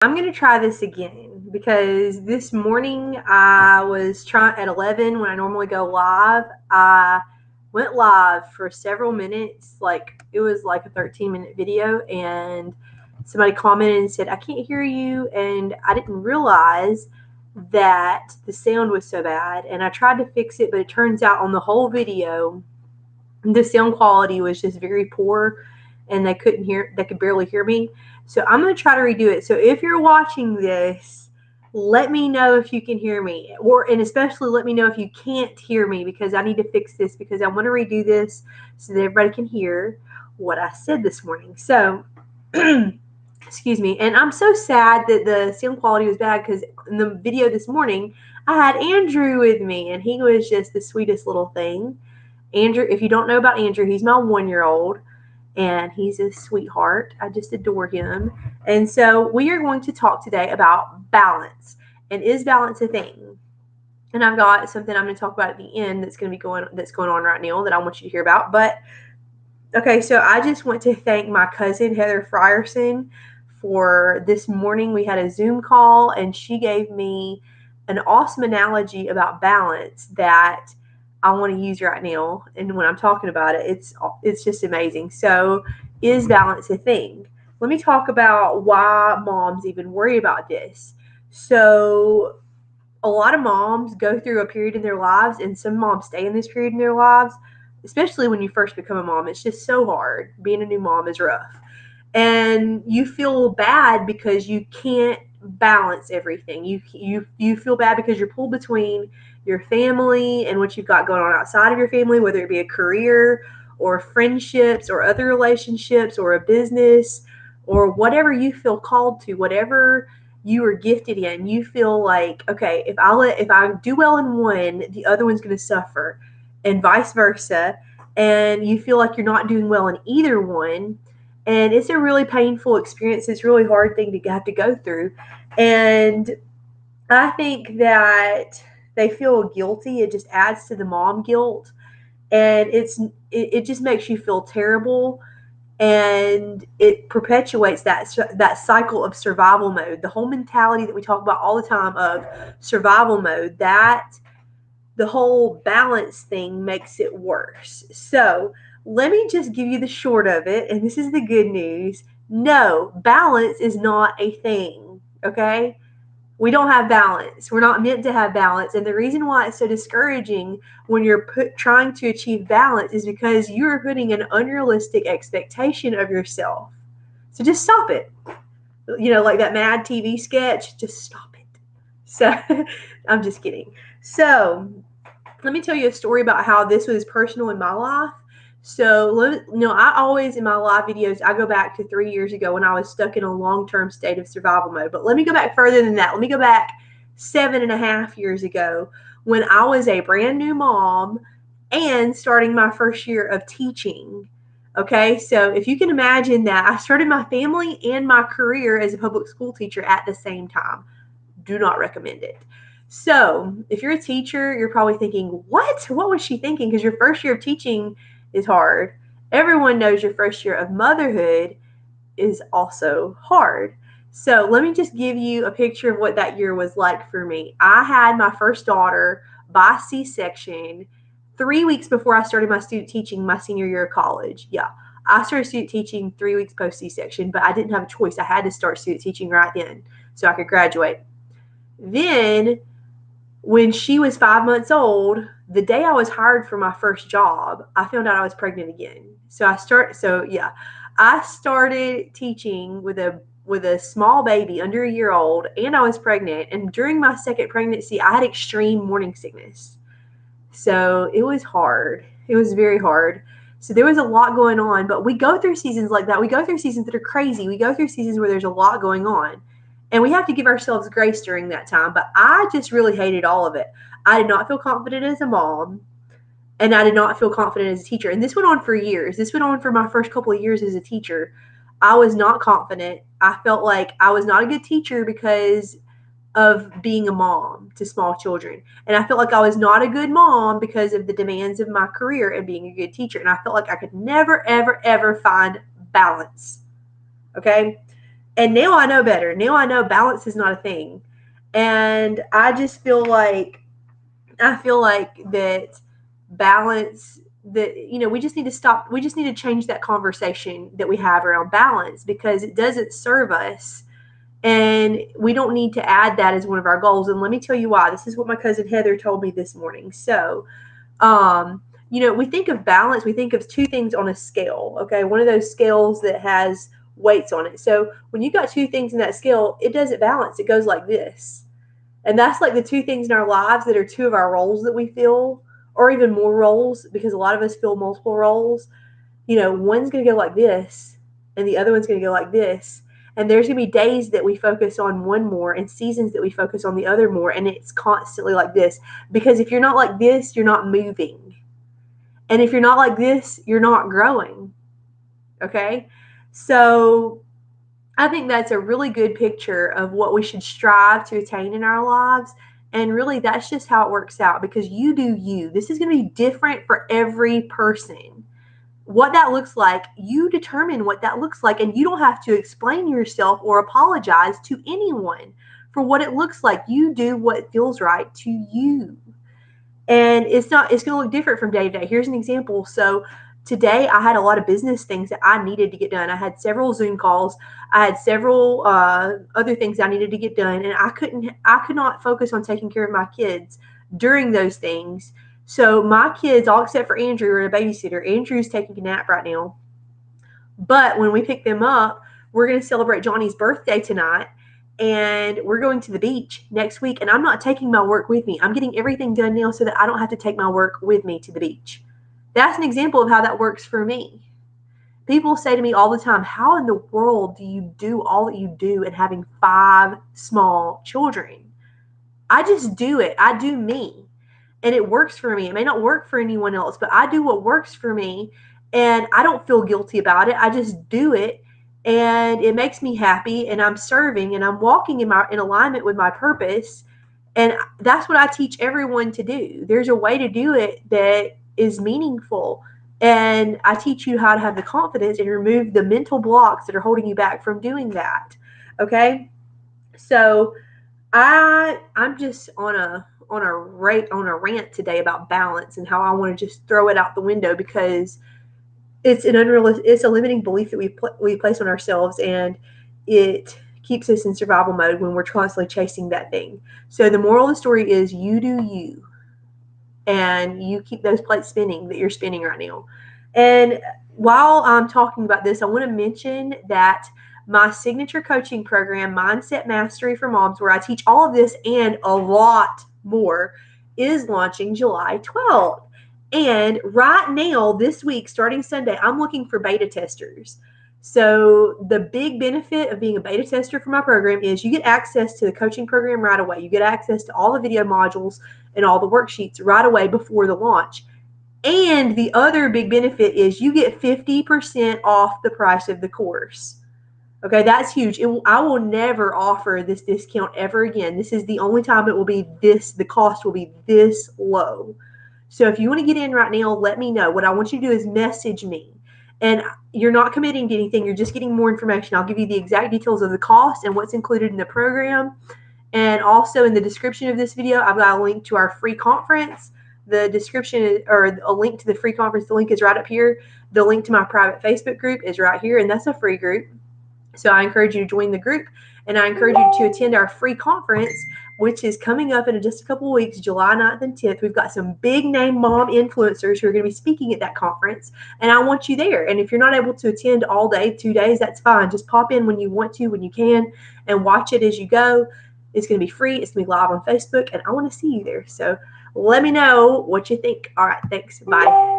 I'm going to try this again because this morning I was trying at 11 when I normally go live. I went live for several minutes, like it was like a 13-minute video, and somebody commented and said, I can't hear you. And I didn't realize that the sound was so bad. And I tried to fix it, but it turns out on the whole video, the sound quality was just very poor and they could barely hear me. So I'm going to try to redo it. So if you're watching this, let me know if you can hear me, and especially let me know if you can't hear me, because I need to fix this, because I want to redo this so that everybody can hear what I said this morning. So excuse me. And I'm so sad that the sound quality was bad, because in the video this morning I had Andrew with me and he was just the sweetest little thing. Andrew, if you don't know about Andrew, he's my 1-year-old and he's a sweetheart. I just adore him. And so we are going to talk today about balance. And is balance a thing? And I've got something I'm going to talk about at the end that's going on right now that I want you to hear about. But okay, so I just want to thank my cousin Heather Frierson for this morning. We had a Zoom call and she gave me an awesome analogy about balance that I want to use right now. And when I'm talking about it, it's just amazing. So, is balance a thing? Let me talk about why moms even worry about this. So, a lot of moms go through a period in their lives, and some moms stay in this period in their lives, especially when you first become a mom. It's just so hard. Being a new mom is rough. And you feel bad because you can't balance everything. You feel bad because you're pulled between your family and what you've got going on outside of your family, whether it be a career or friendships or other relationships or a business or whatever you feel called to, whatever you are gifted in. You feel like, okay, if I do well in one, the other one's going to suffer, and vice versa. And you feel like you're not doing well in either one, and it's a really painful experience. It's a really hard thing to have to go through. And I think that they feel guilty. It just adds to the mom guilt, and it just makes you feel terrible, and it perpetuates that cycle of survival mode. The whole mentality that we talk about all the time of survival mode, that the whole balance thing makes it worse. So let me just give you the short of it, and this is the good news. No, balance is not a thing, okay? We don't have balance. We're not meant to have balance. And the reason why it's so discouraging when you're trying to achieve balance is because you're putting an unrealistic expectation of yourself. So just stop it. Like that Mad TV sketch, just stop it. So I'm just kidding. So let me tell you a story about how this was personal in my life. So, I always, in my live videos, I go back to 3 years ago when I was stuck in a long-term state of survival mode. But let me go back further than that. Let me go back 7.5 years ago when I was a brand new mom and starting my first year of teaching. Okay, so if you can imagine that, I started my family and my career as a public school teacher at the same time. Do not recommend it. So, if you're a teacher, you're probably thinking, what? What was she thinking? Because your first year of teaching is hard. Everyone knows your first year of motherhood is also hard. So, let me just give you a picture of what that year was like for me. I had my first daughter by C-section 3 weeks before I started my student teaching my senior year of college. Yeah, I started student teaching 3 weeks post C-section, but I didn't have a choice. I had to start student teaching right then so I could graduate. Then, when she was 5 months old, the day I was hired for my first job, I found out I was pregnant again. I started teaching with a small baby under a year old, and I was pregnant. And during my second pregnancy, I had extreme morning sickness. So it was hard. It was very hard. So there was a lot going on, but we go through seasons like that. We go through seasons that are crazy. We go through seasons where there's a lot going on. And we have to give ourselves grace during that time. But I just really hated all of it. I did not feel confident as a mom, and I did not feel confident as a teacher. And this went on for years. This went on for my first couple of years as a teacher. I was not confident. I felt like I was not a good teacher because of being a mom to small children. And I felt like I was not a good mom because of the demands of my career and being a good teacher. And I felt like I could never, ever, ever find balance. Okay. And now I know better. Now I know balance is not a thing. And I just feel like that balance, that, we just need to stop. We just need to change that conversation that we have around balance, because it doesn't serve us. And we don't need to add that as one of our goals. And let me tell you why. This is what my cousin Heather told me this morning. So, we think of balance, we think of two things on a scale, okay? One of those scales that has weights on it. So when you got two things in that scale, it doesn't balance. It goes like this. And that's like the two things in our lives that are two of our roles that we feel, or even more roles, because a lot of us feel multiple roles. One's going to go like this, and the other one's going to go like this. And there's going to be days that we focus on one more, and seasons that we focus on the other more. And it's constantly like this. Because if you're not like this, you're not moving. And if you're not like this, you're not growing. Okay? So I think that's a really good picture of what we should strive to attain in our lives. And really, that's just how it works out, because you do you. This is going to be different for every person. What that looks like, you determine what that looks like, and you don't have to explain yourself or apologize to anyone for what it looks like. You do what feels right to you. And it's going to look different from day to day. Here's an example. So today I had a lot of business things that I needed to get done. I had several Zoom calls. I had several other things I needed to get done, and I could not focus on taking care of my kids during those things. So my kids, all except for Andrew, are a babysitter. Andrew's taking a nap right now. But when we pick them up, we're going to celebrate Johnny's birthday tonight, and we're going to the beach next week. And I'm not taking my work with me. I'm getting everything done now so that I don't have to take my work with me to the beach. That's an example of how that works for me. People say to me all the time, how in the world do you do all that you do and having 5 small children? I just do it. I do me. And it works for me. It may not work for anyone else, but I do what works for me, and I don't feel guilty about it. I just do it, and it makes me happy, and I'm serving, and I'm walking in alignment with my purpose. And that's what I teach everyone to do. There's a way to do it that is meaningful. And I teach you how to have the confidence and remove the mental blocks that are holding you back from doing that. Okay? So I'm just on a rant today about balance and how I want to just throw it out the window, because it's a limiting belief that we place on ourselves, and it keeps us in survival mode when we're constantly chasing that thing. So the moral of the story is, you do you, and you keep those plates spinning that you're spinning right now. And while I'm talking about this, I want to mention that my signature coaching program, Mindset Mastery for Moms, where I teach all of this and a lot more, is launching July 12th. And right now, this week, starting Sunday, I'm looking for beta testers. So the big benefit of being a beta tester for my program is you get access to the coaching program right away. You get access to all the video modules and all the worksheets right away before the launch. And the other big benefit is you get 50% off the price of the course. Okay, that's huge. I will never offer this discount ever again. This is the only time it will be the cost will be this low. So if you want to get in right now, let me know. What I want you to do is message me. And you're not committing to anything. You're just getting more information. I'll give you the exact details of the cost and what's included in the program. And also in the description of this video, I've got a link to our free conference. The description, or a link to the free conference, the link is right up here. The link to my private Facebook group is right here, and that's a free group. So I encourage you to join the group, and I encourage you to attend our free conference, which is coming up in just a couple of weeks, July 9th and 10th. We've got some big name mom influencers who are going to be speaking at that conference, and I want you there. And if you're not able to attend all day, 2 days, that's fine. Just pop in when you want to, when you can, and watch it as you go. It's going to be free. It's going to be live on Facebook, and I want to see you there. So let me know what you think. All right, thanks. Bye.